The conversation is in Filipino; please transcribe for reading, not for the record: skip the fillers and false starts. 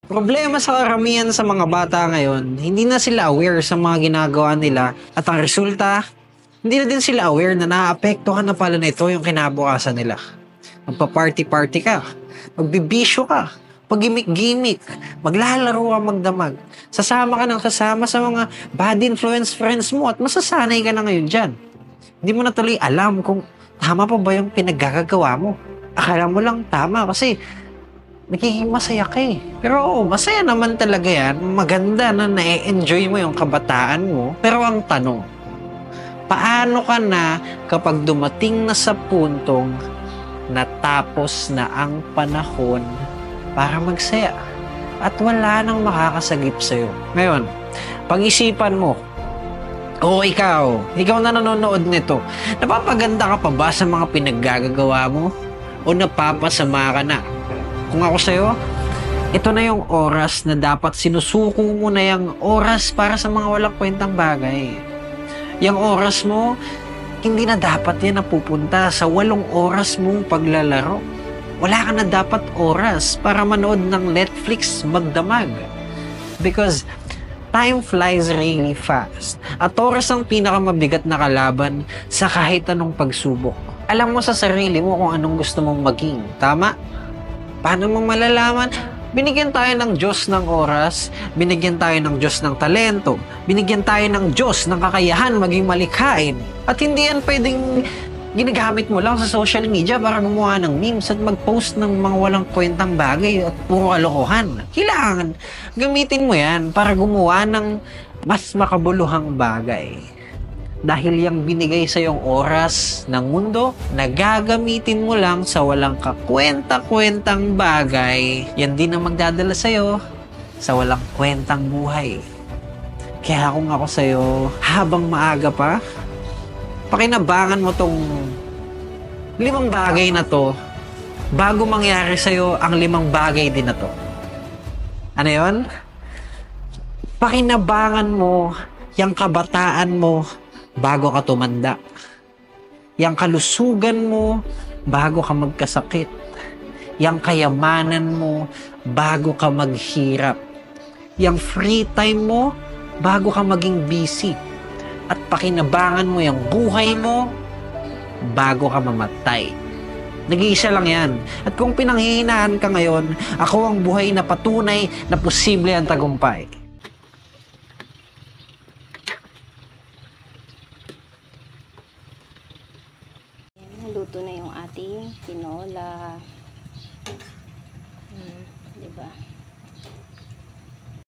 Problema sa karamihan sa mga bata ngayon, hindi na sila aware sa mga ginagawa nila at ang resulta, hindi na din sila aware na naaapektuhan na pala nito yung kinabukasan nila. Magpa-party-party ka, magbibisyo ka, pag-gimmick-gimmick, maglalaro ka magdamag, sasama ka ng kasama sa mga bad influence friends mo at masasanay ka na ngayon dyan. Hindi mo na tuloy alam kung tama pa ba yung pinaggagawa mo. Akala mo lang tama kasi nagiging masaya ka eh. Pero oo, masaya naman talaga yan. Maganda na na-enjoy mo yung kabataan mo. Pero ang tanong, paano ka na kapag dumating na sa puntong natapos na ang panahon para magsaya at wala nang makakasagip sa'yo? Ngayon, pag-isipan mo, o ikaw na nanonood nito, napapaganda ka pa ba sa mga pinaggagawa mo? O napapasama ka na? Kung ako sa'yo, ito na yung oras na dapat sinusuko mo na yung oras para sa mga walang kwentang bagay. Yung oras mo, hindi na dapat yan napupunta sa 8 oras mong paglalaro. Wala ka na dapat oras para manood ng Netflix magdamag. Because time flies really fast. At oras ang pinakamabigat na kalaban sa kahit anong pagsubok. Alam mo sa sarili mo kung anong gusto mong maging. Tama? Paano mo malalaman? Binigyan tayo ng Diyos ng oras, binigyan tayo ng Diyos ng talento, binigyan tayo ng Diyos ng kakayahan maging malikhain. At hindi yan pwedeng ginagamit mo lang sa social media para gumawa ng memes at mag-post ng mga walang kwentang bagay at puro kalokohan. Kailangan gamitin mo yan para gumawa ng mas makabuluhang bagay. Dahil yung binigay sa yung oras ng mundo na gagamitin mo lang sa walang kakwenta-kwentang bagay, yan din ang magdadala sa'yo sa walang kwentang buhay. Kaya kung ako sa'yo, habang maaga pa, pakinabangan mo tong 5 bagay na to bago mangyari sa'yo ang 5 bagay din na to. Ano yun? Pakinabangan mo yung kabataan mo bago ka tumanda. Yang kalusugan mo bago ka magkasakit. Yang kayamanan mo bago ka maghirap. Yang free time mo bago ka maging busy. At pakinabangan mo yung buhay mo bago ka mamatay. Nag-iisa lang yan. At kung pinanghihinaan ka ngayon, ako ang buhay na patunay na posible ang tagumpay.